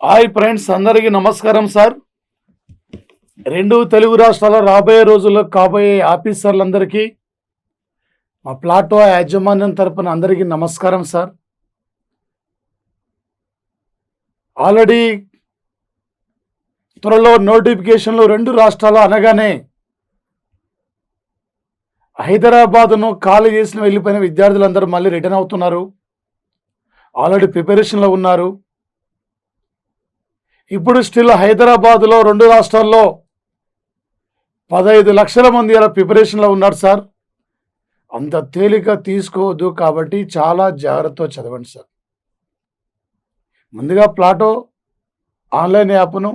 Hi friends, అందరికీ నమస్కారం sir. రెండు తెలుగు రాష్ట్రాల రాబోయే రోజుల్లో కాబోయే ఆఫీసర్లందరికీ మా ప్లాటో యాజమాన్యం తరపున అందరికీ నమస్కారం సార్. ఆల్రెడీ త్వరలో నోటిఫికేషన్లు రెండు రాష్ట్రాలు అనగానే హైదరాబాద్ను ఖాళీ చేసిన వెళ్ళిపోయిన విద్యార్థులందరూ మళ్ళీ రిటర్న్ అవుతున్నారు. ఆల్రెడీ ప్రిపరేషన్లో ఉన్నారు. ఇప్పుడు స్టిల్ హైదరాబాద్లో రెండు రాష్ట్రాల్లో 15 లక్షల మంది అలా ప్రిపరేషన్లో ఉన్నారు సార్. అంత తేలిక తీసుకోవద్దు, కాబట్టి చాలా జాగ్రత్తగా చదవండి సార్. ముందుగా ప్లాటో ఆన్లైన్ యాప్ను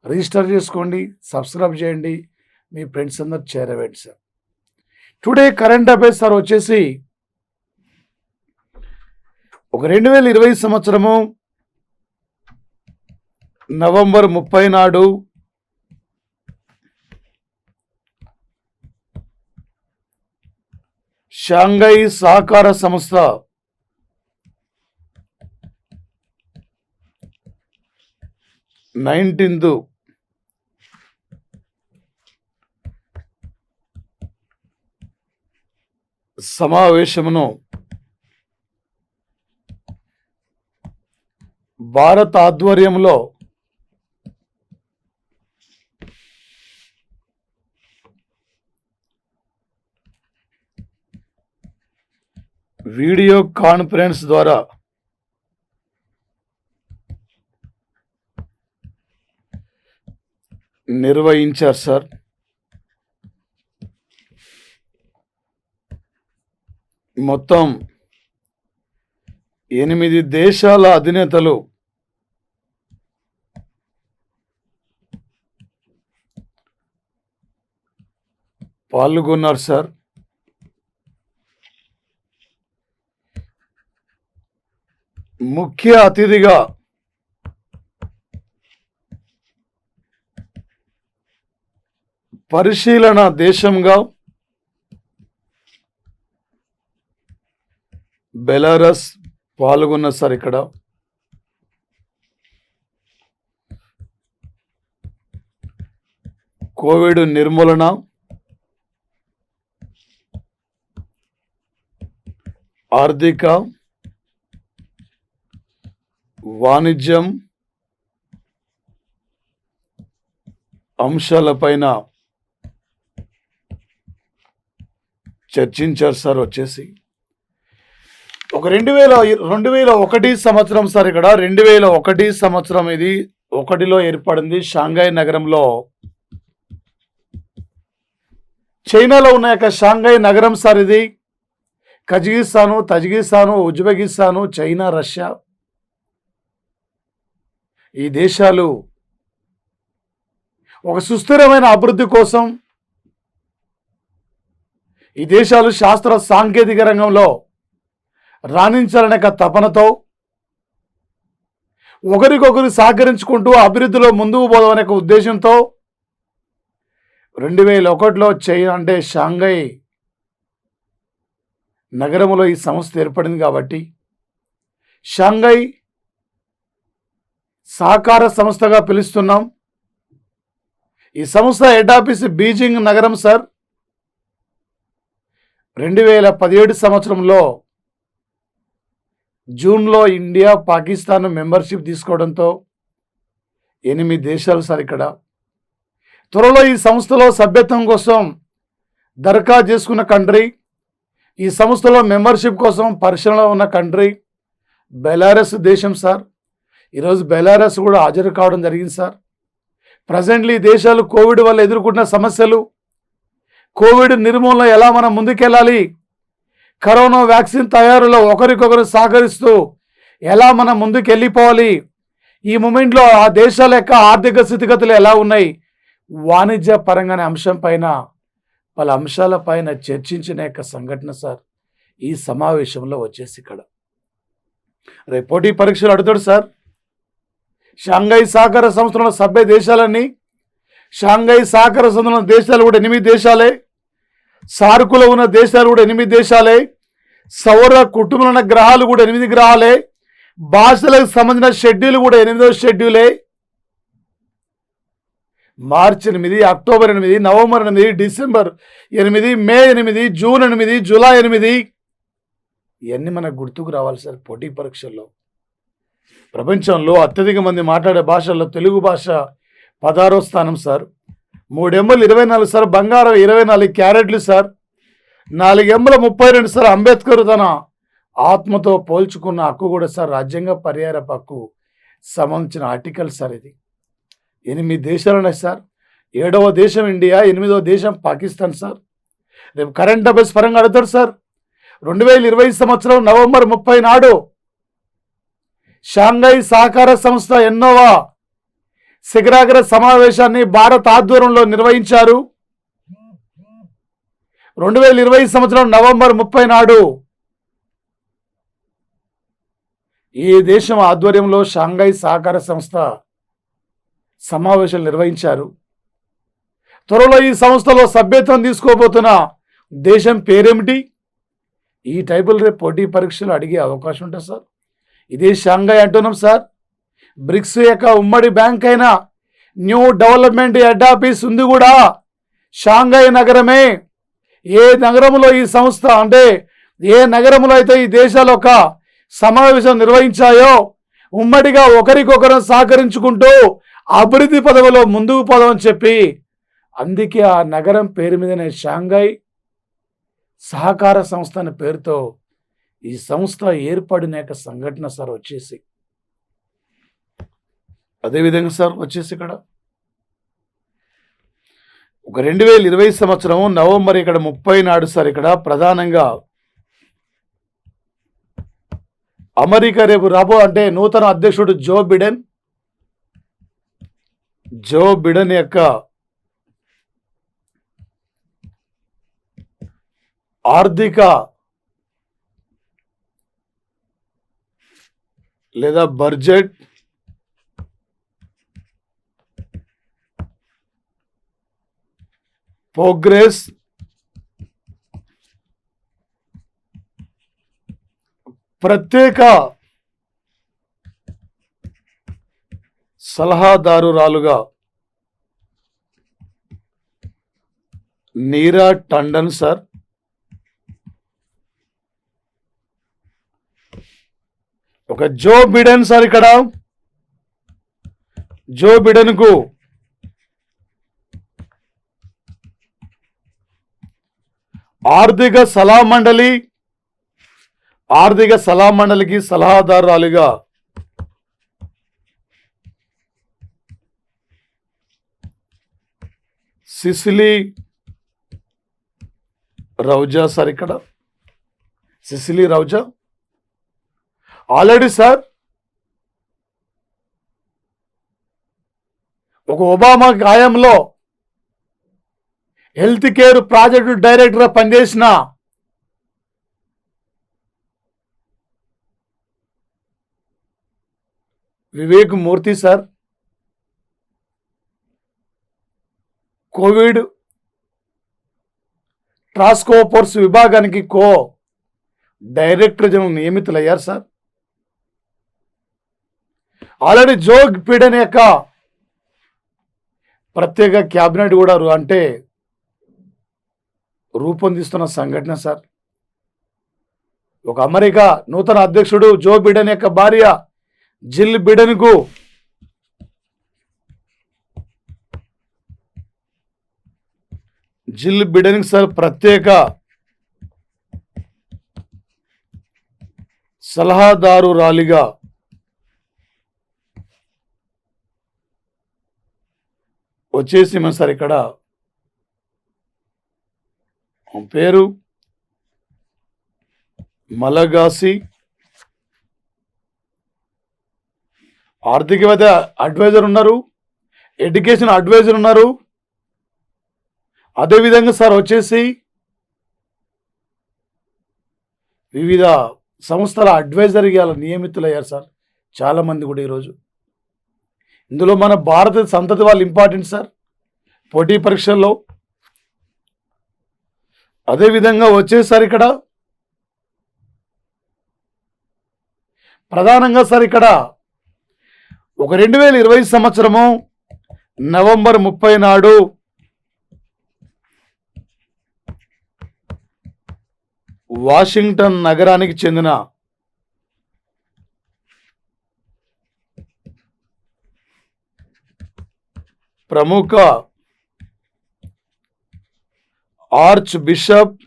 రిజిస్టర్ చేసుకోండి, సబ్స్క్రైబ్ చేయండి, మీ ఫ్రెండ్స్ అందరు చేరవేయండి sir. Today current affairs sir వచ్చేసి ఒక 2020 సంవత్సరము నవంబర్ 30 నాడు షాంఘై సహకార సంస్థ సమావేశమును భారత ఆధ్వర్యంలో వీడియో కాన్ఫరెన్స్ ద్వారా నిర్వహించారు సార్. మొత్తం 8 దేశాల అధినేతలు పాల్గొన్నారు సార్. ముఖ్య అతిథిగా పరిశీలన దేశంగా బెలారస్ పాల్గొన్న సార్. ఇక్కడ కోవిడ్ నిర్మూలన, ఆర్థిక, వాణిజ్యం అంశాలపైన చర్చించారు సార్. వచ్చేసి ఒక 2001 సంవత్సరం సార్. ఇక్కడ 2001 సంవత్సరం, ఇది 1లో ఏర్పడింది షాంఘై నగరంలో. చైనాలో ఉన్న యొక్క షాంఘై నగరం సార్. ఇది కజకిస్తాను, తజికిస్తాను, ఉజ్బెకిస్తాను, చైనా, రష్యా, ఈ దేశాలు ఒక సుస్థిరమైన అభివృద్ధి కోసం, ఈ దేశాలు శాస్త్ర సాంకేతిక రంగంలో రాణించాలనే తపనతో ఒకరికొకరు సహకరించుకుంటూ అభివృద్ధిలో ముందుకు పోదామనే ఉద్దేశంతో 2001లో చైనా అంటే షాంఘై నగరంలో ఈ సంస్థ ఏర్పడింది. కాబట్టి షాంఘై సహకార సంస్థగా పిలుస్తున్నాం. ఈ సంస్థ హెడ్ ఆఫీస్ బీజింగ్ నగరం సార్. 2017 సంవత్సరంలో జూన్లో ఇండియా, పాకిస్తాన్ మెంబర్షిప్ తీసుకోవడంతో 8 దేశాలు సార్. ఇక్కడ త్వరలో ఈ సంస్థలో సభ్యత్వం కోసం దరఖాస్తు చేసుకున్న కంట్రీ, ఈ సంస్థలో మెంబర్షిప్ కోసం పరిశీలనలో ఉన్న కంట్రీ బెలారస్ దేశం సార్. ఈరోజు బెలారస్ కూడా హాజరు కావడం జరిగింది సార్. ప్రజెంట్లీ ఈ దేశాలు కోవిడ్ వల్ల ఎదుర్కొంటున్న సమస్యలు, కోవిడ్ నిర్మూలన ఎలా మనం ముందుకెళ్ళాలి, కరోనా వ్యాక్సిన్ తయారీలో ఒకరికొకరు సహకరిస్తూ ఎలా మనం ముందుకు వెళ్ళిపోవాలి, ఈ మూమెంట్లో ఆ దేశాల యొక్క ఆర్థిక స్థితిగతులు ఎలా ఉన్నాయి, వాణిజ్య పరంగానే అంశం పైన పలు అంశాలపైన చర్చించిన యొక్క సంఘటన సార్ ఈ సమావేశంలో వచ్చేసి. ఇక్కడ రేపు పోటీ పరీక్షలు అడుగుతాడు సార్. షాంఘై సహకార సంస్థలో సభ్య దేశాలన్నీ, షాంఘై సహకార సంస్థలో దేశాలు కూడా 8 దేశాలే, సార్కులో ఉన్న దేశాలు కూడా 8 దేశాలే, సౌర కుటుంబంలో ఉన్న గ్రహాలు కూడా 8 గ్రహాలే, భాషలకు సంబంధించిన షెడ్యూల్ కూడా 8వ షెడ్యూలే. మార్చి 8, అక్టోబర్ 8, నవంబర్ 8, డిసెంబర్ 8, మే 8, జూన్ 8, జూలై 8. ఇవన్నీ మనకు గుర్తుకు రావాలి సార్ పోటీ పరీక్షల్లో. ప్రపంచంలో అత్యధిక మంది మాట్లాడే భాషల్లో తెలుగు భాష 16వ స్థానం సార్. 3 ఎంబులు 24 సార్, బంగారం 24 క్యారెట్లు సార్, 4 ఎంబుల 32 సార్. అంబేద్కర్ తన ఆత్మతో పోల్చుకున్న హక్కు కూడా సార్ రాజ్యాంగ పరిహార హక్కు సంబంధించిన ఆర్టికల్ సార్. ఇది 8 దేశాలు ఉన్నాయి సార్. 7వ దేశం ఇండియా, 8వ దేశం పాకిస్తాన్ సార్. రేపు కరెంట్ అఫైర్స్ పరంగా అడుగుతాడు సార్. 2020 సంవత్సరం నవంబర్ 30 నాడు షాంఘై సహకార సంస్థ 8వ శిఖరాగ్ర సమావేశాన్ని భారత్ ఆధ్వర్యంలో నిర్వహించారు. 2020 సంవత్సరం నవంబర్ 30 నాడు ఈ దేశం ఆధ్వర్యంలో షాంఘై సహకార సంస్థ సమావేశాలు నిర్వహించారు. త్వరలో ఈ సంస్థలో సభ్యత్వం తీసుకోబోతున్న దేశం పేరేమిటి? ఈ టైపులు రేపు పోటీ పరీక్షలు అడిగే అవకాశం ఉంటుంది సార్. ఇదే షాంఘై అంటున్నాం సార్. బ్రిక్స్ యొక్క ఉమ్మడి బ్యాంక్ అయిన న్యూ డెవలప్మెంట్ హెడ్ ఆఫీస్ ఉంది కూడా షాంఘై నగరమే. ఏ నగరంలో ఈ సంస్థ అంటే ఏ నగరంలో అయితే ఈ దేశాలు ఒక సమావేశం నిర్వహించాయో ఉమ్మడిగా ఒకరికొకరు సహకరించుకుంటూ అభివృద్ధి పదవిలో ముందుకు పోదామని చెప్పి, అందుకే ఆ నగరం పేరు మీదనే షాంఘై సహకార సంస్థ అనే పేరుతో ఈ సంస్థ ఏర్పడిన సంఘటన సార్ వచ్చేసి. అదేవిధంగా సార్ వచ్చేసి ఇక్కడ ఒక 2020 సంవత్సరం నవంబర్ ఇక్కడ 30 నాడు సార్ ఇక్కడ ప్రధానంగా అమెరికా రేపు రాబో అంటే నూతన అధ్యక్షుడు జో బిడెన్ యొక్క ఆర్థిక లేదా బడ్జెట్ ప్రోగ్రెస్ ప్రత్యేక సలహాదారురాలుగా నీరా టండన్ సార్ ఒక జో బిడెన్ సార్ ఇక్కడ జో బిడెన్కు ఆర్థిక సలహా మండలికి సలహాదారురాలుగా సిసిలీ రౌజా సార్ ఇక్కడ సిసిలీ రౌజా ఆల్రెడీ సార్ ఒక ఒబామా హయాంలో హెల్త్ కేర్ ప్రాజెక్టు డైరెక్టర్గా పనిచేసిన వివేక్ మూర్తి సార్ కోవిడ్ టాస్క్ ఫోర్స్ విభాగానికి డైరెక్టర్ జనరల్ నియమితులయ్యారు సార్. ఆల్రెడీ జో బిడెన్ యొక్క ప్రత్యేక క్యాబినెట్ కూడా అంటే రూపొందిస్తున్న సంఘటన సార్. ఒక అమెరికా నూతన అధ్యక్షుడు జో బిడెన్ యొక్క భార్య జిల్ బిడెన్కు సార్ ప్రత్యేక సలహాదారురాలిగా వచ్చేసి సార్ ఇక్కడ పేరు మలగాసి ఆర్థికవేత్త అడ్వైజర్ ఉన్నారు, ఎడ్యుకేషన్ అడ్వైజర్ ఉన్నారు. అదేవిధంగా సార్ వచ్చేసి వివిధ సంస్థల అడ్వైజర్గా నియమితులయ్యారు సార్ చాలామంది కూడా ఈరోజు. ఇందులో మన భారత సంతతి వాళ్ళు ఇంపార్టెంట్ సార్ పోటీ పరీక్షల్లో. అదేవిధంగా వచ్చేసారి ఇక్కడ ప్రధానంగా సార్ ఇక్కడ ఒక 2020 సంవత్సరము నవంబర్ 30 నాడు వాషింగ్టన్ నగరానికి చెందిన ప్రముఖ ఆర్చ్ బిషప్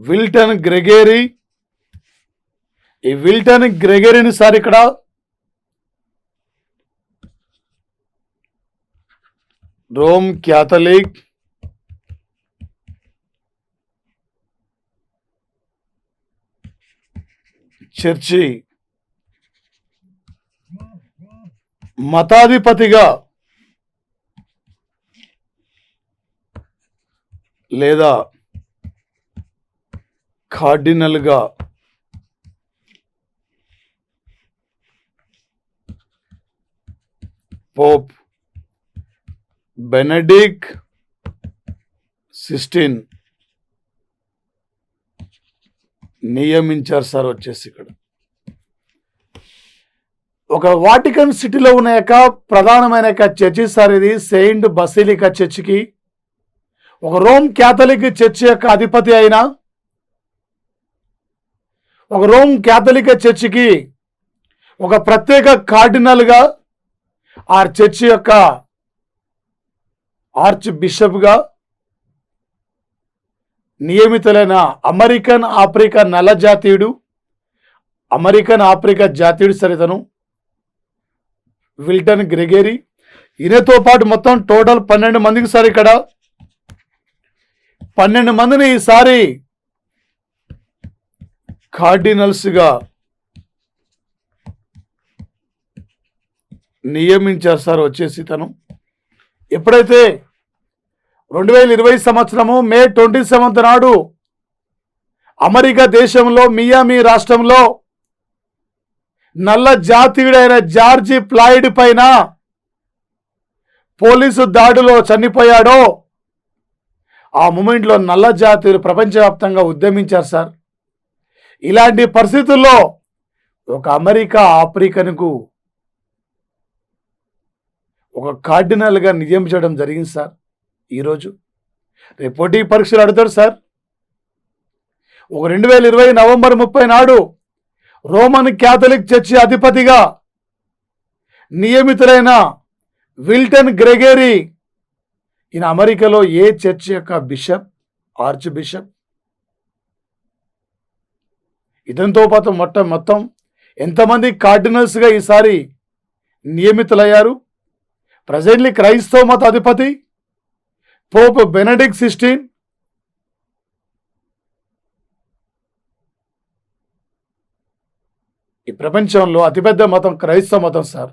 విల్టన్ గ్రెగరీ, ఈ విల్టన్ గ్రెగరీని సార్ ఇక్కడ రోమ్ క్యాథలిక్ చర్చి మతాధిపతిగా లేదా కార్డినల్గా పోప్ బెనడిక్ట్ 16 నియమించారు సార్. వచ్చేసి ఇక్కడ ఒక వాటికన్ సిటీలో ఉన్న యొక్క ప్రధానమైన యొక్క చర్చి సార్ ఇది. సెయింట్ బసిలికా చర్చికి ఒక రోమ్ క్యాథలిక్ చర్చి యొక్క అధిపతి అయిన ఒక రోమ్ క్యాథలిక్ చర్చికి ఒక ప్రత్యేక కార్డినల్గా ఆ చర్చి యొక్క ఆర్చ్ బిషప్గా నియమితులైన అమెరికన్ ఆఫ్రికా నల్ల జాతీయుడు, అమెరికన్ ఆఫ్రికా జాతీయుడు సరితను విల్టన్ గ్రెగరీ. ఈయనతో పాటు మొత్తం టోటల్ 12 మందికి సార్ ఇక్కడ 12 మందిని ఈసారి కార్డినల్స్గా నియమించారు సార్. వచ్చేసి తను ఎప్పుడైతే 2020 సంవత్సరము మే 27 నాడు అమెరికా దేశంలో మియామి రాష్ట్రంలో నల్ల జాతీయుడైన జార్జి ఫ్లాయిడ్ పైన పోలీసు దాడిలో చనిపోయాడో ఆ మూమెంట్లో నల్ల జాతీయులు ప్రపంచవ్యాప్తంగా ఉద్యమించారు సార్. ఇలాంటి పరిస్థితుల్లో ఒక అమెరికా ఆఫ్రికన్కు ఒక కార్డినల్గా నియమించడం జరిగింది సార్. ఈరోజు రేపు పోటీ పరీక్షలు అడుగుతాడు సార్. ఒక 2020 నవంబర్ 30 నాడు రోమన్ క్యాథలిక్ చర్చి అధిపతిగా నియమితులైన విల్టన్ గ్రెగరీ, ఈయన అమెరికాలో ఏ చర్చి యొక్క బిషప్, ఆర్చ్ బిషప్. ఇతనితో పాటు మొత్తం ఎంతమంది కార్డినల్స్గా ఈసారి నియమితులయ్యారు? ప్రజెంట్లీ క్రైస్తవ మత అధిపతి పోప్ బెనడిక్ట్ 16, ఈ ప్రపంచంలో అతిపెద్ద మతం క్రైస్తవ మతం సార్.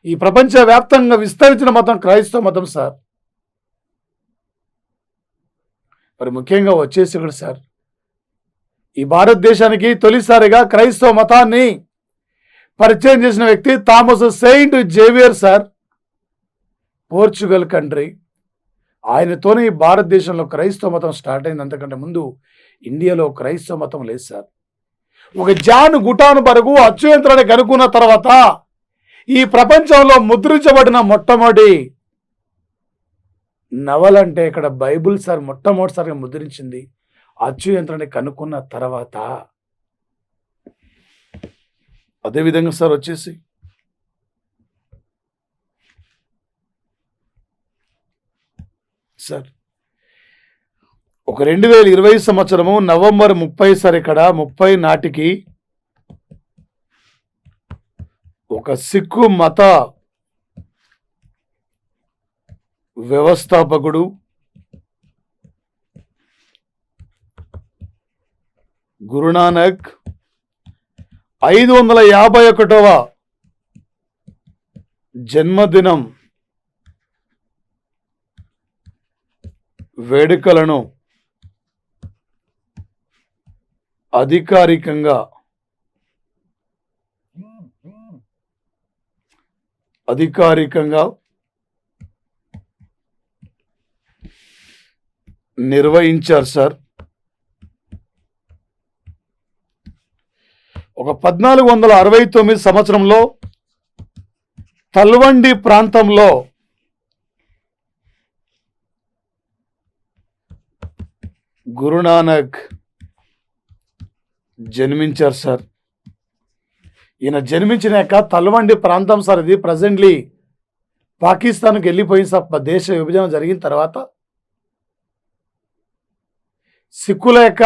ఈ ప్రపంచ వ్యాప్తంగా విస్తరించిన మతం క్రైస్తవ మతం సార్. మరి ముఖ్యంగా వచ్చేసి ఇక్కడ సార్ ఈ భారతదేశానికి తొలిసారిగా క్రైస్తవ మతాన్ని పరిచయం చేసిన వ్యక్తి Thomas Saint Xavier sir, Portugal country. ఆయనతోనే ఈ భారతదేశంలో క్రైస్తవ మతం స్టార్ట్ అయింది. అంతకంటే ముందు ఇండియాలో క్రైస్తవ మతం లేదు సార్. ఒక జాన్ గుటాన్ బరుగు అచ్చు యంత్రాన్ని కనుక్కున్న తర్వాత ఈ ప్రపంచంలో ముద్రించబడిన మొట్టమొదటి నవల అంటే ఇక్కడ బైబుల్ సార్. మొట్టమొదటిసారిగా ముద్రించింది అచ్చు యంత్రాన్ని కనుక్కున్న తర్వాత. అదేవిధంగా సార్ వచ్చేసి సార్ ఒక 2020 సంవత్సరము నవంబర్ 30 సార్ ఇక్కడ 30 నాటికి ఒక సిక్కు మత వ్యవస్థాపకుడు గురునానక్ 551వ జన్మదినం వేడుకలను అధికారికంగా నిర్వహించారు సార్. ఒక 1469 సంవత్సరంలో తల్వండి ప్రాంతంలో గురునానక్ జన్మించారు సార్. ఈయన జన్మించినాక తల్వండి ప్రాంతం సార్, ఇది ప్రజెంట్లీ పాకిస్తాన్కి వెళ్ళిపోయిన దేశ విభజన జరిగిన తర్వాత సిక్కుల యొక్క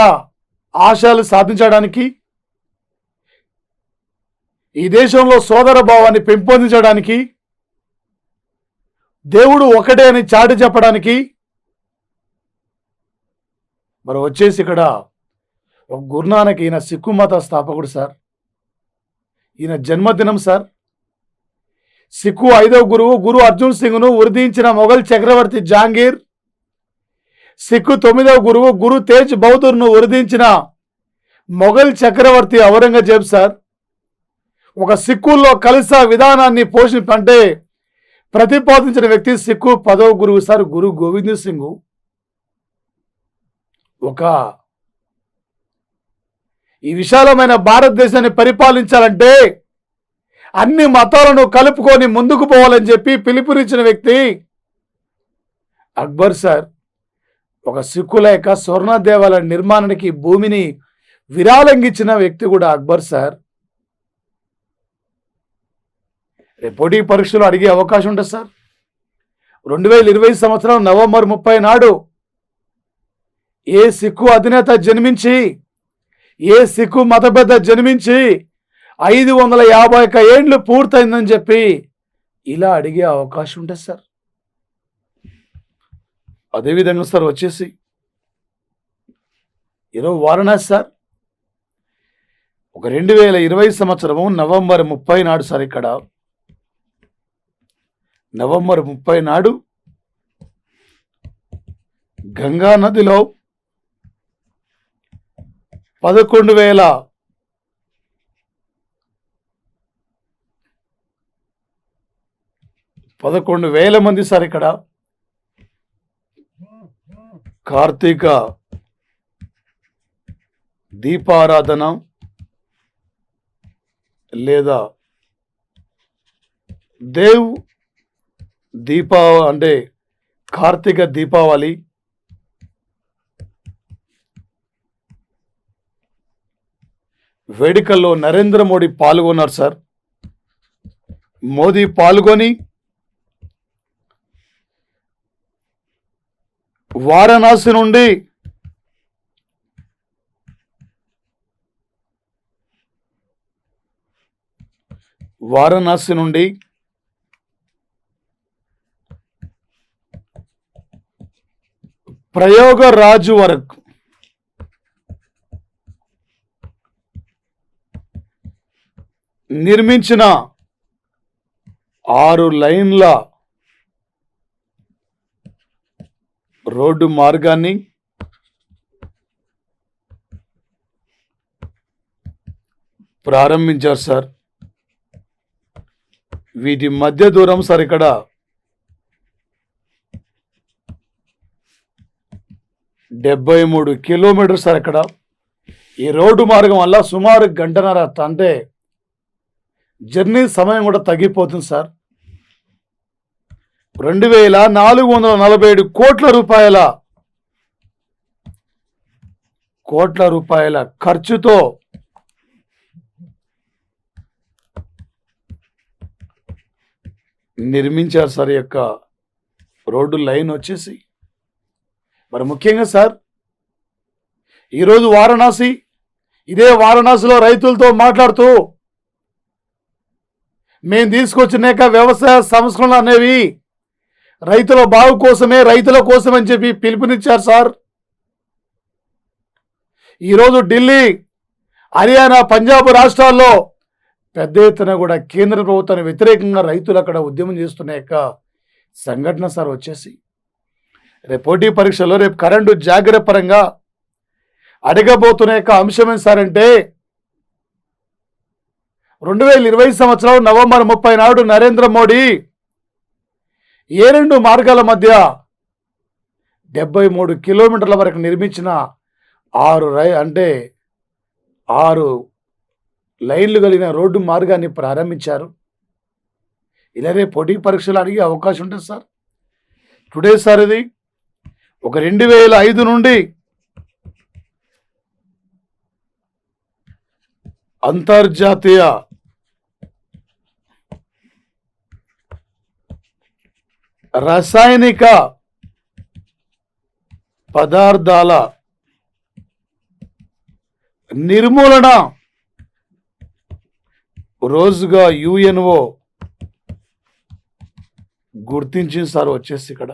ఆశయాలు సాధించడానికి, ఈ దేశంలో సోదర భావాన్ని పెంపొందించడానికి, దేవుడు ఒకటే అని చాటి చెప్పడానికి మరి వచ్చేసి ఇక్కడ ఒక గురునానక్, ఈయన సిక్కు మత స్థాపకుడు సార్. ఈయన జన్మదినం సార్. సిక్కు 5వ గురువు గురు అర్జున్ సింగ్ను ఉరిదించిన మొఘల్ చక్రవర్తి జహాంగీర్, సిక్కు 9వ గురువు గురు తేజ్ బహదూర్ను ఉరిదించిన మొఘల్ చక్రవర్తి ఔరంగజేబ్ సార్. ఒక సిక్కుల్లో కలిసా విధానాన్ని ప్రతిపాదించిన వ్యక్తి సిక్కు 10వ గురువు సార్ గురు గోవింద్ సింగ్. ఈ విశాలమైన భారతదేశాన్ని పరిపాలించాలంటే అన్ని మతాలను కలుపుకొని ముందుకు పోవాలని చెప్పి పిలుపునిచ్చిన వ్యక్తి అక్బర్ సార్. ఒక సిక్కుల యొక్క స్వర్ణ దేవాలయ నిర్మాణానికి భూమిని విరాళంగిచ్చిన వ్యక్తి కూడా అక్బర్ సార్. పోటీ పరీక్షలు అడిగే అవకాశం ఉంటుంది సార్. 2020 సంవత్సరం నవంబర్ 30 నాడు ఏ సిక్కు అధినేత జన్మించి, ఏ సిక్కు మత పెద్ద జన్మించి 551 ఏండ్లు పూర్తయిందని చెప్పి ఇలా అడిగే అవకాశం ఉంటుంది సార్. అదేవిధంగా సార్ వచ్చేసి ఈరోజు వారణాసి సార్, ఒక 2020 సంవత్సరము నవంబర్ 30 నాడు సార్, ఇక్కడ నవంబర్ 30 నాడు గంగా నదిలో 11,000 మంది సార్ ఇక్కడ కార్తీక దీపారాధన లేదా అంటే కార్తీక దీపావళి వేడుకల్లో నరేంద్ర మోడీ పాల్గొన్నారు సార్. మోదీ పాల్గొని వారణాసి నుండి ప్రయాగరాజ్ వరకు నిర్మించిన 6 లైన్ల రోడ్డు మార్గాన్ని ప్రారంభించారు సార్. వీటి మధ్య దూరం సార్ ఇక్కడ 73 కిలోమీటర్స్ సార్. ఇక్కడ ఈ రోడ్డు మార్గం వల్ల సుమారు 1.5 గంటల అంటే జర్నీ సమయం కూడా తగ్గిపోతుంది సార్. 2,447 కోట్ల రూపాయల ఖర్చుతో నిర్మించారు సార్. యొక్క రోడ్డు లైన్ వచ్చేసి మరి ముఖ్యంగా సార్ ఈరోజు ఇదే వారణాసిలో రైతులతో మాట్లాడుతూ మేము తీసుకొచ్చినాక వ్యవసాయ సంస్కరణలు అనేవి రైతుల బాగు కోసమే, రైతుల కోసమని చెప్పి పిలుపునిచ్చారు సార్. ఈరోజు ఢిల్లీ, హర్యానా, పంజాబ్ రాష్ట్రాల్లో పెద్ద ఎత్తున కూడా కేంద్ర ప్రభుత్వానికి వ్యతిరేకంగా రైతులు అక్కడ ఉద్యమం చేస్తున్న యొక్క సంఘటన సార్ వచ్చేసి రేపు పోటీ పరీక్షలో రేపు కరెంటు జాగ్రత్త పరంగా అడగబోతున్న యొక్క అంశం ఏంటి సార్ అంటే 2020 సంవత్సరం నవంబర్ 30 నాడు నరేంద్ర మోడీ ఏ 2 మార్గాల మధ్య 73 కిలోమీటర్ల వరకు నిర్మించిన 6 లైన్లు కలిగిన రోడ్డు మార్గాన్ని ప్రారంభించారు. ఇలానే పోటీ పరీక్షలు అడిగే అవకాశం ఉంటుంది సార్. టుడే సార్ ఇది ఒక 2005 నుండి అంతర్జాతీయ రసాయనిక పదార్థాల నిర్మూలన రోజుగా యుఎన్ఓ గుర్తించింది సార్. వచ్చేసి ఇక్కడ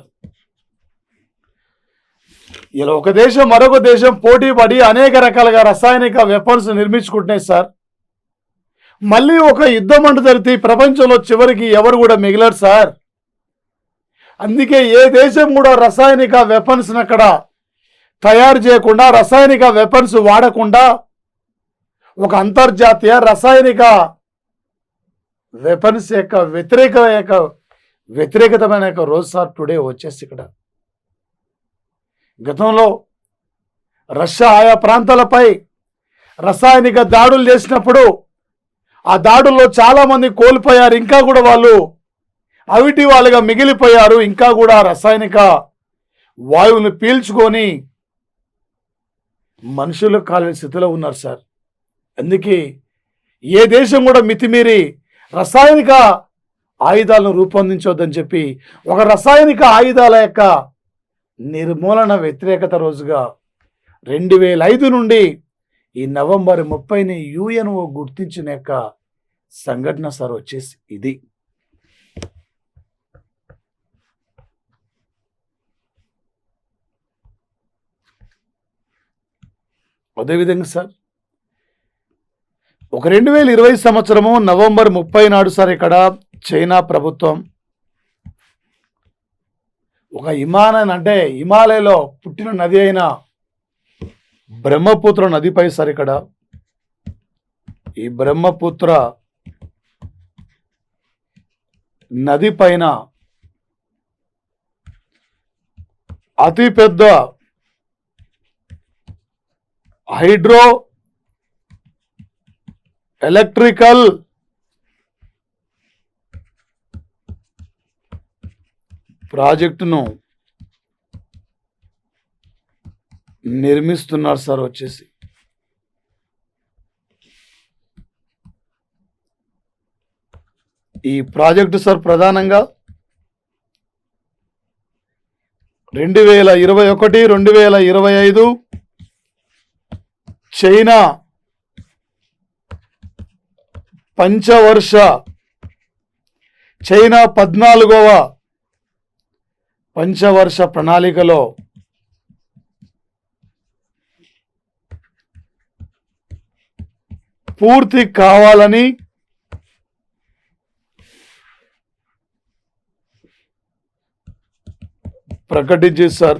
ఇలా ఒక దేశం మరొక దేశం పోటీ పడి అనేక రకాలుగా రసాయనిక వెపన్స్ నిర్మించుకుంటున్నాయి సార్. మళ్ళీ ఒక యుద్ధం అంటూ జరిగితే ప్రపంచంలో చివరికి ఎవరు కూడా మిగిలారు సార్. అందుకే ఏ దేశం కూడా రసాయనిక వెపన్స్ అక్కడ తయారు చేయకుండా, రసాయనిక వెపన్స్ వాడకుండా ఒక అంతర్జాతీయ రసాయనిక వెపన్స్ యొక్క వ్యతిరేకతమైన రోజు సార్ టుడే వచ్చేసి ఇక్కడ. గతంలో రష్యా ఆయా ప్రాంతాలపై రసాయనిక దాడులు చేసినప్పుడు ఆ దాడుల్లో చాలా మంది కోల్పోయారు. ఇంకా కూడా వాళ్ళు అవిటి వాళ్ళుగా మిగిలిపోయారు. ఇంకా కూడా రసాయనిక వాయువును పీల్చుకొని మనుషులు కాలేని స్థితిలో ఉన్నారు సార్. అందుకే ఏ దేశం కూడా మితిమీరి రసాయనిక ఆయుధాలను రూపొందించవద్దని చెప్పి ఒక రసాయనిక ఆయుధాల యొక్క నిర్మూలన వ్యతిరేకత రోజుగా 2005 నుండి ఈ నవంబర్ 30ని యుఎన్ఓ గుర్తించిన యొక్క సంఘటన సార్ వచ్చేసి ఇది. అదేవిధంగా సార్ ఒక 2020 సంవత్సరము నవంబర్ 30 నాడు సార్ ఇక్కడ చైనా ప్రభుత్వం ఒక హిమాలయలో పుట్టిన నది అయిన బ్రహ్మపుత్ర నదిపై సార్ ఇక్కడ ఈ బ్రహ్మపుత్ర నది పైన అతిపెద్ద హైడ్రో ఎలక్ట్రికల్ ప్రాజెక్టును నిర్మిస్తున్నారు సార్. వచ్చేసి ఈ ప్రాజెక్టు సార్ ప్రధానంగా 2021-2025 చైనా పంచవర్ష చైనా 14వ పంచవర్ష ప్రణాళికలో పూర్తి కావాలని ప్రకటించారు సార్.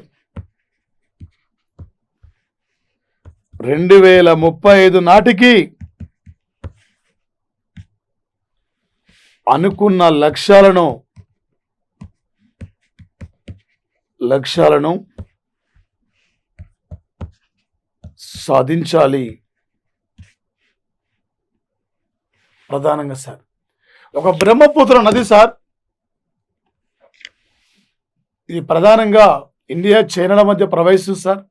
2035 నాటికి అనుకున్న లక్ష్యాలను సాధించాలి. ప్రధానంగా సార్ ఒక బ్రహ్మపుత్ర నది సార్, ఇది ప్రధానంగా ఇండియా చైనాల మధ్య ప్రవహిస్తుంది సార్.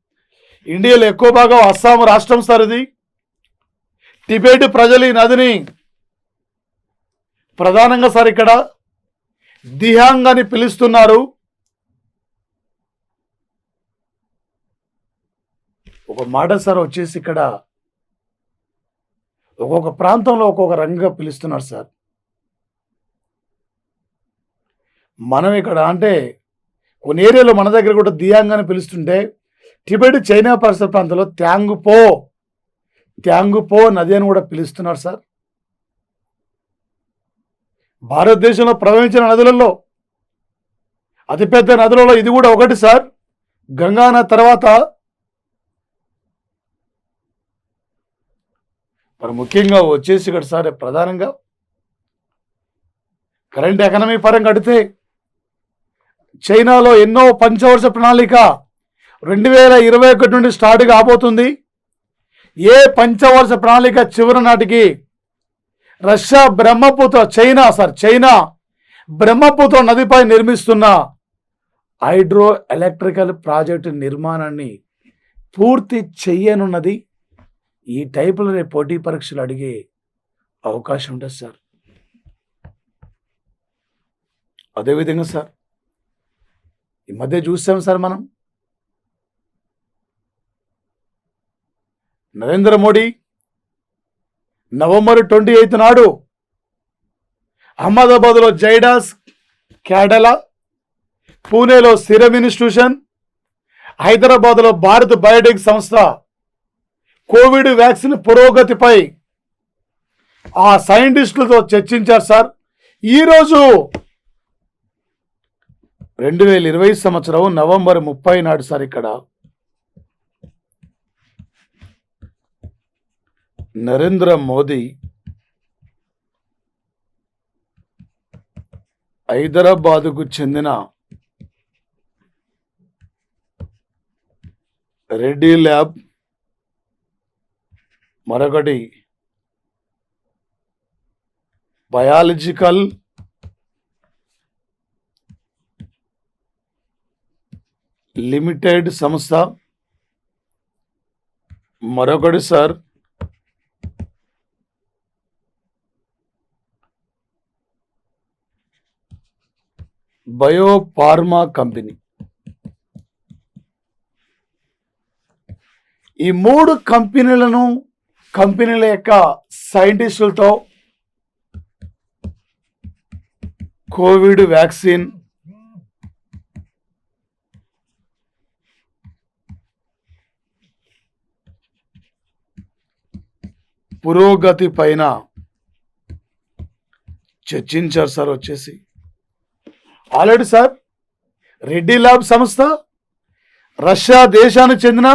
ఇండియాలో ఎక్కువ భాగం అస్సాం రాష్ట్రం సార్. ఇది టిబెట్ ప్రజలు ఈ నదిని ప్రధానంగా సార్ ఇక్కడ దిహాంగ్ అని పిలుస్తున్నారు. ఒక మాట సార్ వచ్చేసి ఇక్కడ ఒక్కొక్క ప్రాంతంలో ఒక్కొక్క రంగుగా పిలుస్తున్నారు సార్. మనం ఇక్కడ అంటే కొన్ని ఏరియాలో మన దగ్గర కూడా దియాంగ్ అని పిలుస్తుంటే టిబెట్ చైనా పరిసర ప్రాంతంలో త్యాంగుపో నది అని కూడా పిలుస్తున్నారు సార్. భారతదేశంలో ప్రవహించిన నదులలో అతిపెద్ద నదులలో ఇది కూడా ఒకటి సార్. గంగా నది తర్వాత మరి ముఖ్యంగా వచ్చేసి ఇక్కడ సార్ ప్రధానంగా కరెంట్ ఎకనమీ పరంగా అడితే చైనాలో ఎన్నో పంచవర్ష ప్రణాళిక 2021 నుండి స్టార్ట్ కాబోతుంది. ఏ పంచవర్ష ప్రణాళిక చివరి నాటికి రష్యా చైనా బ్రహ్మపుత్ర నదిపై నిర్మిస్తున్న హైడ్రో ఎలక్ట్రికల్ ప్రాజెక్టు నిర్మాణాన్ని పూర్తి చెయ్యనున్నది. ఈ టైపులో రేపు పోటీ పరీక్షలు అడిగే అవకాశం ఉంటుంది సార్. అదేవిధంగా సార్ ఈ మధ్య చూసాం సార్, మనం నరేంద్ర మోడీ నవంబర్ 28 నాడు అహ్మదాబాద్లో జైడాస్ క్యాడలా, పూణేలో సిరమ్ ఇన్స్టిట్యూషన్, హైదరాబాద్లో భారత్ బయోటెక్ సంస్థ కోవిడ్ వ్యాక్సిన్ పురోగతిపై ఆ సైంటిస్టులతో చర్చించారు సార్. ఈరోజు 2020 సంవత్సరం నవంబర్ 30 నాడు సార్ ఇక్కడ నరేంద్ర మోదీ హైదరాబాదుకు చెందిన రెడ్డి ల్యాబ్, మరొకటి బయాలజికల్ లిమిటెడ్ సంస్థ, మరొకటి సార్ బయోఫార్మా కంపెనీ, ఈ 3 కంపెనీల యొక్క సైంటిస్టులతో కోవిడ్ వ్యాక్సిన్ పురోగతి పైన చర్చించారు సార్. వచ్చేసి ఆల్రెడీ సార్ రెడ్డి ల్యాబ్ సంస్థ రష్యా దేశానికి చెందిన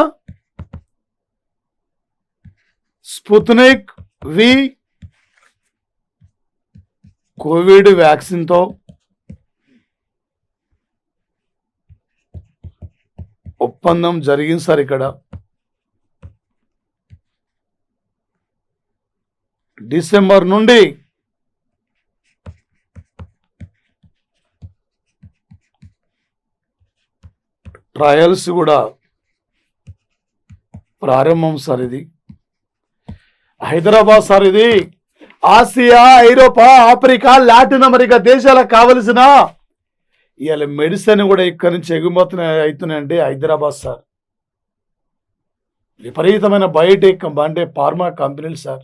స్పుత్నిక్ వి కోవిడ్ వ్యాక్సిన్తో ఒప్పందం జరిగింది సార్. ఇక్కడ డిసెంబర్ నుండి ట్రయల్స్ కూడా ప్రారంభం సార్. ఇది హైదరాబాద్ సార్. ఇది ఆసియా, ఐరోపా, ఆఫ్రికా, లాటిన్ అమెరికా దేశాలకు కావలసిన ఇవాళ మెడిసిన్ కూడా ఇక్కడి నుంచి ఎగుమతి అవుతున్నాయండి హైదరాబాద్ సార్. విపరీతమైన బయోటెక్ అంటే ఫార్మా కంపెనీలు సార్.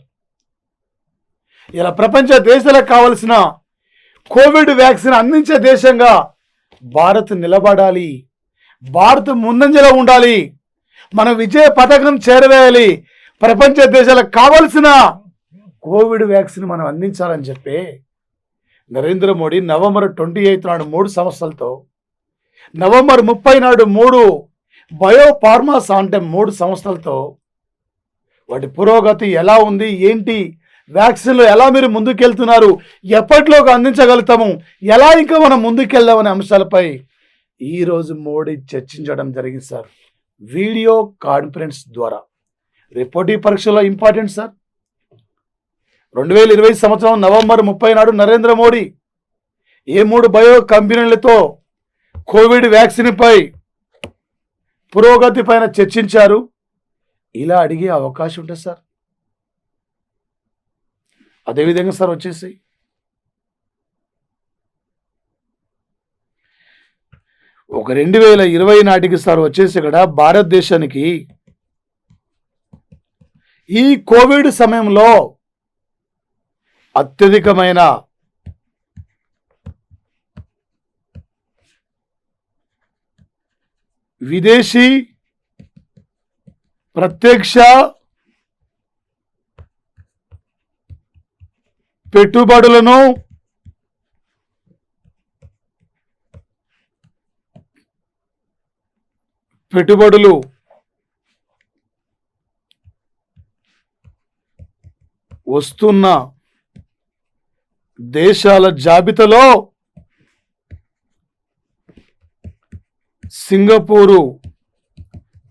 ఇలా ప్రపంచ దేశాలకు కావలసిన కోవిడ్ వ్యాక్సిన్ అందించే దేశంగా భారత్ నిలబడాలి, భారత్ ముందంజలో ఉండాలి, మన విజయ పథకం చేరవేయాలి, ప్రపంచ దేశాలకు కావలసిన కోవిడ్ వ్యాక్సిన్ మనం అందించాలని చెప్పి నరేంద్ర మోడీ నవంబర్ 28 నాడు 3 సంస్థలతో, నవంబర్ 30 నాడు 3 బయోఫార్మాస్ అంటే 3 సంస్థలతో వాటి పురోగతి ఎలా ఉంది, ఏంటి, వ్యాక్సిన్లు ఎలా మీరు ముందుకెళ్తున్నారు, ఎప్పటిలోకి అందించగలుగుతాము, ఎలా ఇంకా మనం ముందుకెళ్దామనే అంశాలపై ఈరోజు మోడీ చర్చించడం జరిగింది సార్, వీడియో కాన్ఫరెన్స్ ద్వారా. రిపోర్టీ పరీక్షలో ఇంపార్టెంట్ సార్. 2020 సంవత్సరం నవంబర్ 30 నాడు నరేంద్ర మోడీ ఏ 3 బయో కంపెనీలతో కోవిడ్ వ్యాక్సిన్ పై పురోగతి పైన చర్చించారు. ఇలా అడిగే అవకాశం ఉంటుంది సార్. అదేవిధంగా సార్ వచ్చేసి ఒక 2020 నాటికి సార్ వచ్చేసి ఇక్కడ భారతదేశానికి ఈ కోవిడ్ సమయంలో అత్యధికమైన విదేశీ ప్రత్యక్ష పెట్టుబడులు వస్తున్న దేశాల జాబితాలో సింగపూరు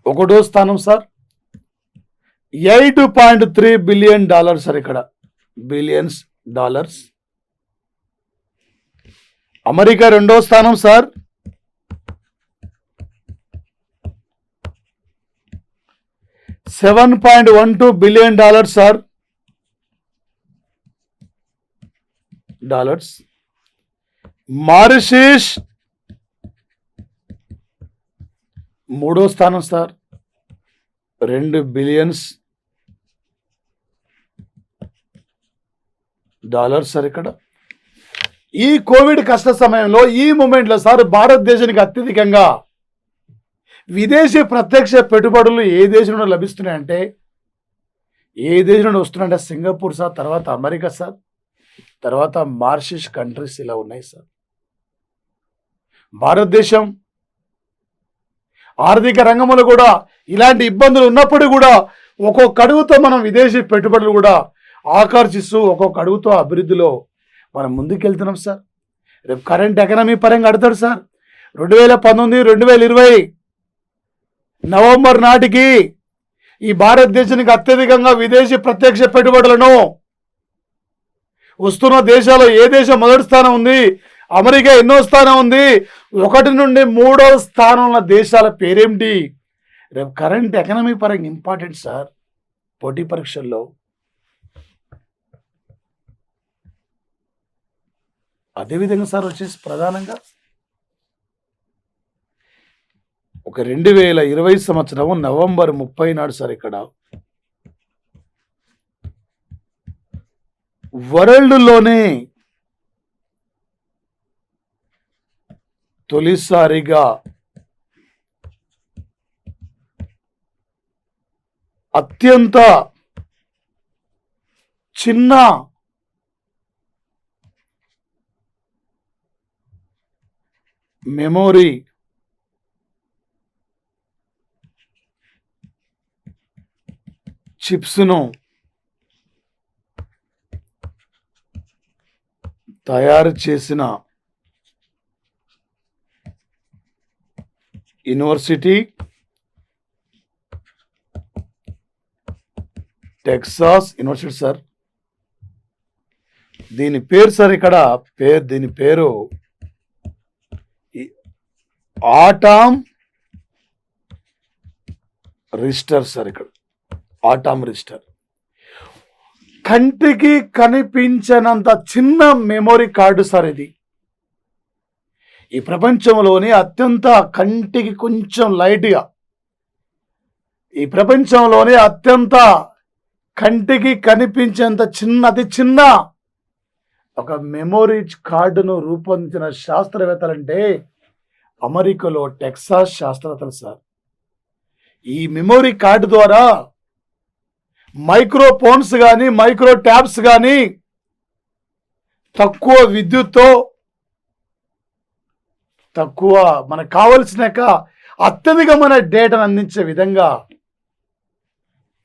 ఒకటో స్థానం సార్, $8.3 బిలియన్ సార్. ఇక్కడ బిలియన్స్ డాలర్స్. అమెరికా రెండో స్థానం sir, $7.12 billion sir, dollars. Mauritius మూడో స్థానం సార్, $2 బిలియన్ సార్. ఇక్కడ ఈ కోవిడ్ కష్ట సమయంలో, ఈ మూమెంట్లో సార్, భారతదేశానికి అత్యధికంగా విదేశీ ప్రత్యక్ష పెట్టుబడులు ఏ దేశం నుండి లభిస్తున్నాయంటే, ఏ దేశం నుండి వస్తున్నాయంటే సింగపూర్ సార్, తర్వాత అమెరికా సార్, తర్వాత మారిషస్ కంట్రీస్ ఇలా ఉన్నాయి సార్. భారతదేశం ఆర్థిక రంగంలో కూడా ఇలాంటి ఇబ్బందులు ఉన్నప్పుడు కూడా ఒక్కొక్క అడుగుతో మనం విదేశీ పెట్టుబడులు కూడా ఆకర్షిస్తూ ఒక్కొక్క అడుగుతో అభివృద్ధిలో మనం ముందుకెళ్తున్నాం సార్. రేపు కరెంట్ ఎకనామీ పరంగా అడతాడు సార్. 2019, 2020 నవంబర్ నాటికి ఈ భారతదేశానికి అత్యధికంగా విదేశీ ప్రత్యక్ష పెట్టుబడులను వస్తున్న దేశాల్లో ఏ దేశం మొదటి స్థానం ఉంది, అమెరికా ఎన్నో స్థానం ఉంది, 1 నుండి 3వ స్థానంలో దేశాల పేరేమిటి? రేపు కరెంట్ ఎకనామీ పరంగా ఇంపార్టెంట్ సార్ పోటీ పరీక్షల్లో. అదేవిధంగా సార్ వచ్చేసి ప్రధానంగా ఒక 2020 సంవత్సరం నవంబర్ 30 నాడు సార్, ఇక్కడ వరల్డ్లోనే తొలిసారిగా అత్యంత చిన్న మెమొరీ చిప్స్ను తయారు చేసిన యూనివర్సిటీ టెక్సాస్ యూనివర్సిటీ సార్. దీని పేరు సార్, ఇక్కడ దీని పేరు ఆటమ్ రిజిస్టర్ సార్. ఇక్కడ ఆటమ్ రిజిస్టర్ కంటికి కనిపించనంత చిన్న మెమొరీ కార్డు సార్ ఇది. ఈ ప్రపంచంలోని అత్యంత కంటికి కొంచెం లైట్గా, ఈ ప్రపంచంలోనే అత్యంత కంటికి కనిపించేంత అతి చిన్న ఒక మెమొరీ కార్డును రూపొందించిన శాస్త్రవేత్తలంటే అమెరికాలో టెక్సాస్ శాస్త్రవేత్తలు సార్. ఈ మెమొరీ కార్డు ద్వారా మైక్రో ఫోన్స్ కానీ, మైక్రో ట్యాబ్స్ కానీ తక్కువ విద్యుత్తో, తక్కువ మనకు కావలసిన అత్యధికమైన డేటాను అందించే విధంగా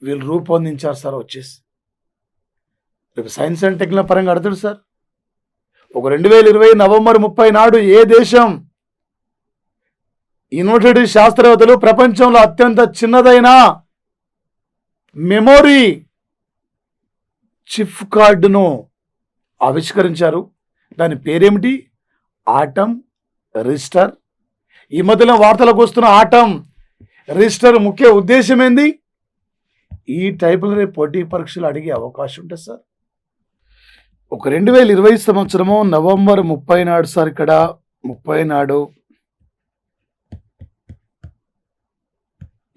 వీళ్ళు రూపొందించారు సార్. వచ్చేసి రేపు సైన్స్ అండ్ టెక్నాలజీ పరంగా అడుగుతాడు సార్. ఒక 2020 నవంబర్ 30 నాడు ఏ దేశం యూనివర్సిటీ శాస్త్రవేత్తలు ప్రపంచంలో అత్యంత చిన్నదైన మెమొరీ చిప్ కార్డును ఆవిష్కరించారు? దాని పేరేమిటి? Atom register. ఈ మధ్యలో వార్తలకు వస్తున్న ఆటమ్ రిజిస్టర్ ముఖ్య ఉద్దేశం ఏంది? ఈ టైపులో రేపు పోటీ పరీక్షలు అడిగే అవకాశం ఉంటుంది సార్. ఒక 2020 సంవత్సరము నవంబర్ 30 నాడు సార్, ఇక్కడ 30 నాడు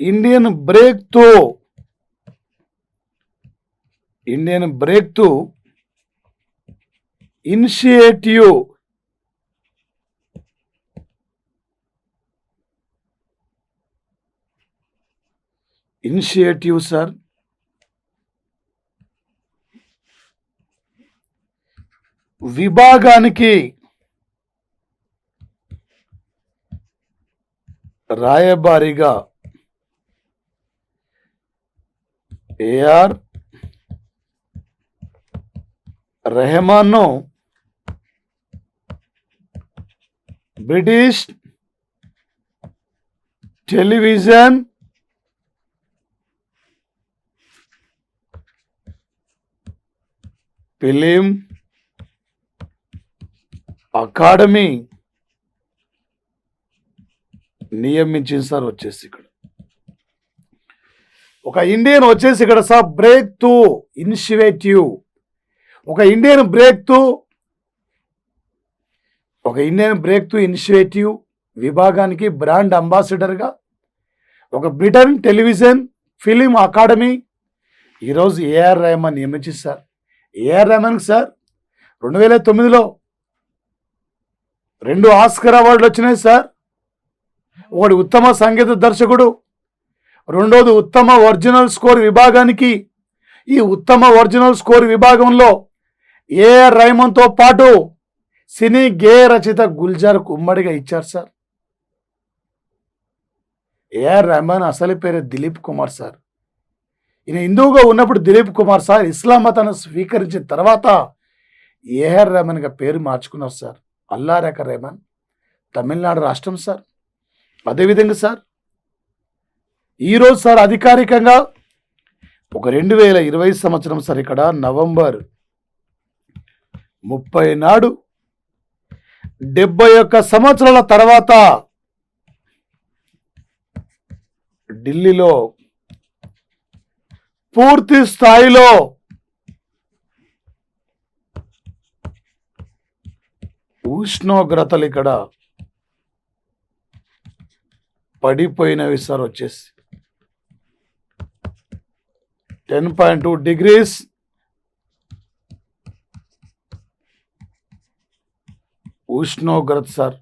Indian breakthrough initiative sir. విభాగానికి రాయబారిగా ఏఆర్ రెహమాన్ను బ్రిటిష్ టెలివిజన్ ఫిలిం అకాడమీ నియమించింది సార్. వచ్చేసి ఇక్కడ ఒక ఇండియన్ వచ్చేసి ఇక్కడ సార్ బ్రేక్ త్రూ ఇనిషియేటివ్, ఒక ఇండియన్ బ్రేక్ త్రూ ఇనిషియేటివ్ విభాగానికి బ్రాండ్ అంబాసిడర్గా ఒక బ్రిటన్ టెలివిజన్ ఫిలిం అకాడమీ ఈరోజు ఏఆర్ రెహమాన్ నియమించింది సార్. ఏఆర్ రెహమాన్కి సార్ 2009లో 2 ఆస్కర్ అవార్డులు వచ్చినాయి సార్. ఒకటి ఉత్తమ సంగీత దర్శకుడు, రెండోది ఉత్తమ ఒరిజినల్ స్కోర్ విభాగానికి. ఈ ఉత్తమ ఒరిజినల్ స్కోర్ విభాగంలో ఏఆర్ రెహమాన్తో పాటు సినీ గేయ రచయిత గుల్జార్కు ఉమ్మడిగా ఇచ్చారు సార్. ఏఆర్ రెహమాన్ అసలు పేరు దిలీప్ కుమార్ సార్. ఈయన హిందువుగా ఉన్నప్పుడు దిలీప్ కుమార్ సార్ ఇస్లాం మతాన్ని స్వీకరించిన తర్వాత ఏఆర్ రెహమాన్గా పేరు మార్చుకున్నారు సార్. అల్లారేఖ రెహమాన్ తమిళనాడు రాష్ట్రం సార్. అదేవిధంగా సార్ ఈరోజు సార్ అధికారికంగా ఒక 2020 సంవత్సరం సార్ ఇక్కడ నవంబర్ 30 నాడు 71 సంవత్సరాల తర్వాత ఢిల్లీలో పూర్తి స్థాయిలో ఉష్ణోగ్రతలు ఇక్కడ పడిపోయినవి సార్. వచ్చేసి 10.2 degrees ఉష్ణోగ్రత సార్.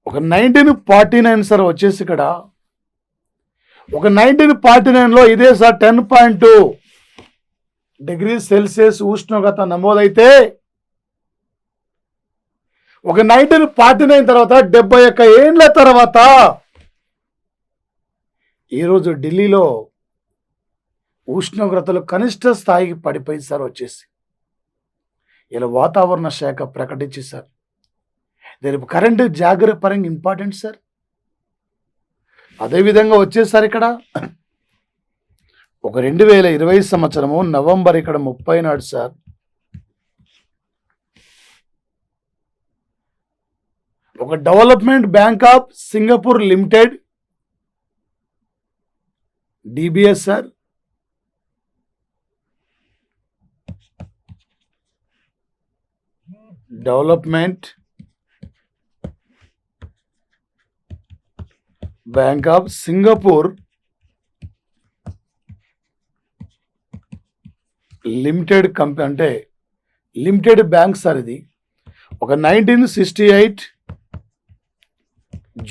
ఒక 1949 సార్ వచ్చేసి ఇక్కడ ఒక 1949లో ఇదే సార్ 10.2 degrees సెల్సియస్ ఉష్ణోగ్రత నమోదైతే ఒక 1949 తర్వాత 71 ఏండ్ల తర్వాత ఈరోజు ఢిల్లీలో ఉష్ణోగ్రతలు కనిష్ట స్థాయికి పడిపోయింది సార్. వచ్చేసి ఇలా వాతావరణ శాఖ ప్రకటించింది సార్. దీని కరెంటు జాగ్రత్త పరంగా ఇంపార్టెంట్ సార్. అదేవిధంగా వచ్చేసారి ఇక్కడ ఒక 2020 సంవత్సరము నవంబర్ ఇక్కడ 30 నాడు సార్ ఒక development bank of Singapore limited DBS sir development bank of Singapore limited company అంటే లిమిటెడ్ బ్యాంక్ సార్. ఇది ఒక 1968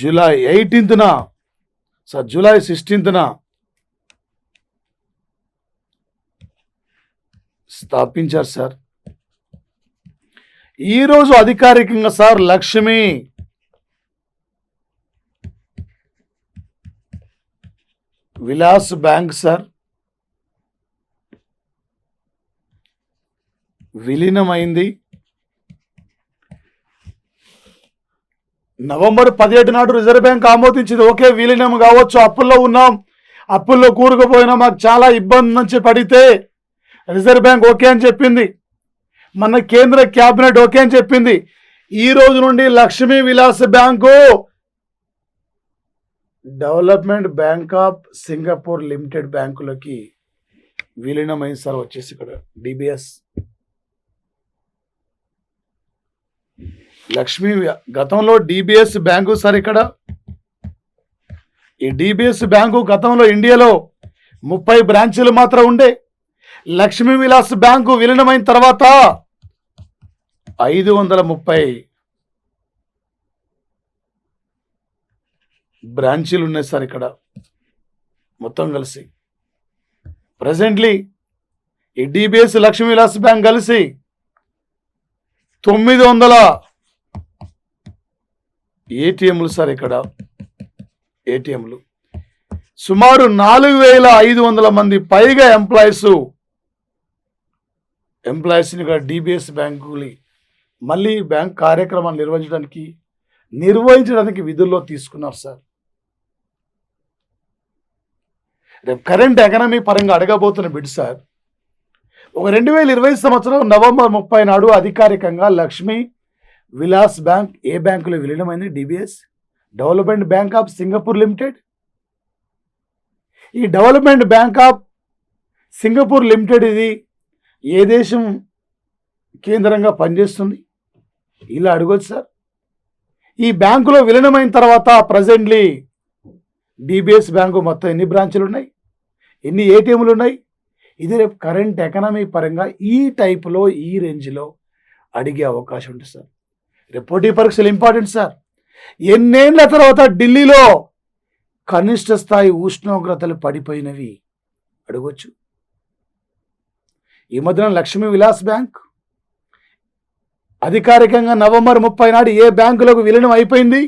జూలై 18న సార్ జూలై 16న స్థాపించారు సార్. ఈరోజు అధికారికంగా sir Lakshmi Vilas bank sir విలీనమైంది. నవంబర్ 17 నాడు రిజర్వ్ బ్యాంక్ ఆమోదించింది. ఓకే, విలీనం కావచ్చు, అప్పుల్లో ఉన్నాం, అప్పుల్లో కూరుకుపోయినా మాకు చాలా ఇబ్బంది నుంచి పడితే రిజర్వ్ బ్యాంక్ ఓకే అని చెప్పింది. మన కేంద్ర క్యాబినెట్ ఓకే అని చెప్పింది. ఈ రోజు నుండి Lakshmi Vilas bank development bank of Singapore limited బ్యాంకులకి విలీనమైంది సార్. వచ్చేసి ఇక్కడ డిబిఎస్ లక్ష్మీ గతంలో డిబిఎస్ బ్యాంకు సార్. ఇక్కడ ఈ డిబిఎస్ బ్యాంకు గతంలో ఇండియాలో 30 బ్రాంచీలు మాత్రం ఉండే. లక్ష్మీ విలాస్ బ్యాంకు విలీనమైన తర్వాత 530 బ్రాంచీలు ఉన్నాయి సార్ ఇక్కడ మొత్తం కలిసి. ప్రజెంట్లీ ఈ డిబిఎస్ లక్ష్మీ విలాస్ బ్యాంక్ కలిసి 900 ఏటీఎంలు సార్. ఇక్కడ ఏటీఎంలు సుమారు 4500 మంది పైగా ఎంప్లాయీస్ని ఇక్కడ డిబిఎస్ బ్యాంకులు మళ్ళీ బ్యాంక్ కార్యక్రమాలు నిర్వహించడానికి విధుల్లో తీసుకున్నారు సార్. రేపు కరెంట్ ఎకనామీ పరంగా అడగబోతున్న బిడ్ సార్, ఒక 2020 సంవత్సరం నవంబర్ 30 నాడు అధికారికంగా లక్ష్మీ విలాస్ బ్యాంక్ ఏ బ్యాంకులో విలీనమైంది? DBS, development bank of Singapore limited. ఈ development bank of Singapore limited ఇది ఏ దేశం కేంద్రంగా పనిచేస్తుంది? ఇలా అడగొచ్చు సార్. ఈ బ్యాంకులో విలీనమైన తర్వాత ప్రజెంట్లీ డిబిఎస్ బ్యాంకు మొత్తం ఎన్ని బ్రాంచులు ఉన్నాయి, ఎన్ని ఏటీఎంలు ఉన్నాయి? ఇది రేపు కరెంట్ ఎకనామీ పరంగా ఈ టైపులో ఈ రేంజ్లో అడిగే అవకాశం ఉంటుంది సార్. రేపు పోటీ పరీక్షలు ఇంపార్టెంట్ సార్. ఎన్నేళ్ల తర్వాత ఢిల్లీలో కనిష్ట స్థాయి ఉష్ణోగ్రతలు పడిపోయినవి అడగొచ్చు. ఈ మధ్యన లక్ష్మీ విలాస్ బ్యాంక్ అధికారికంగా నవంబర్ 30 నాడు ఏ బ్యాంకులకు విలీనం అయిపోయింది?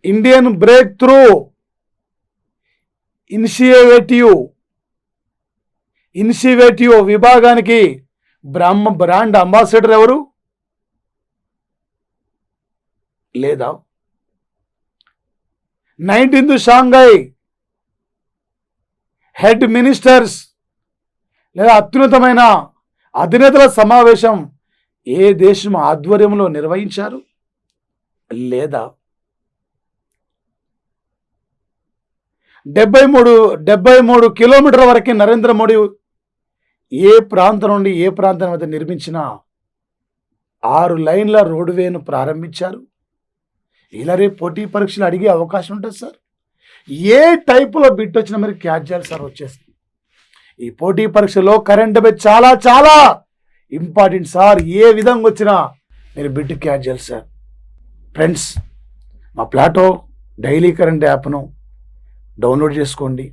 ఇండియన్ బ్రేక్ త్రూ ఇనిషియేటివ్ విభాగానికి బ్రాండ్ అంబాసిడర్ ఎవరు? లేదా 19th షాంఘై హెడ్ మినిస్టర్స్ లేదా అత్యున్నతమైన అధినేతల సమావేశం ఏ దేశం ఆధ్వర్యంలో నిర్వహించారు? లేదా 73 కిలోమీటర్ల వరకు నరేంద్ర మోడీ ఏ ప్రాంతం నుండి ఏ ప్రాంతం వద్ద నిర్మించిన 6 లైన్ల రోడ్వేను ప్రారంభించారు. ఇలా రేపు పోటీ పరీక్షలు అడిగే అవకాశం ఉంటుంది సార్. ఏ టైపులో బిట్ వచ్చినా మరి క్యాచ్ చేయాలి సార్. వచ్చేసి ఈ పోటీ పరీక్షలో కరెంట్ అఫైర్స్ చాలా చాలా ఇంపార్టెంట్ సార్. ఏ విధంగా వచ్చినా మీరు బిట్ క్యాచ్ చేయాలి సార్. ఫ్రెండ్స్, మా ప్లాటో డైలీ కరెంట్ యాప్ను డౌన్లోడ్ చేసుకోండి,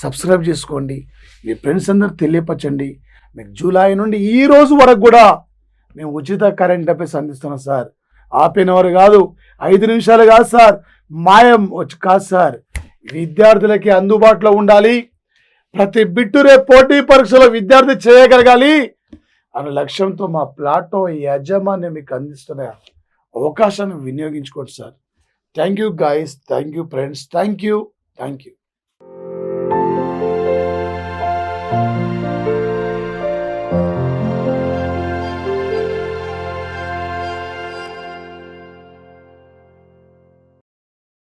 సబ్స్క్రైబ్ చేసుకోండి, మీ ఫ్రెండ్స్ అందరూ తెలియపరచండి. మీకు జూలై నుండి ఈ రోజు వరకు కూడా మేము ఉచిత కరెంట్ అఫైర్స్ అందిస్తున్నాం సార్. ఆపినవారు కాదు, 5 నిమిషాలు కాదు సార్, మాయం వచ్చి కాదు సార్. విద్యార్థులకి అందుబాటులో ఉండాలి. ప్రతి బిట్టు రేపు పోటీ పరీక్షలో విద్యార్థి చేయగలగాలి అనే లక్ష్యంతో మా ప్లాటో యాజమాన్యం మీకు అందిస్తున్న అవకాశాన్ని వినియోగించుకోండి sir. Thank you guys, thank you friends, thank you.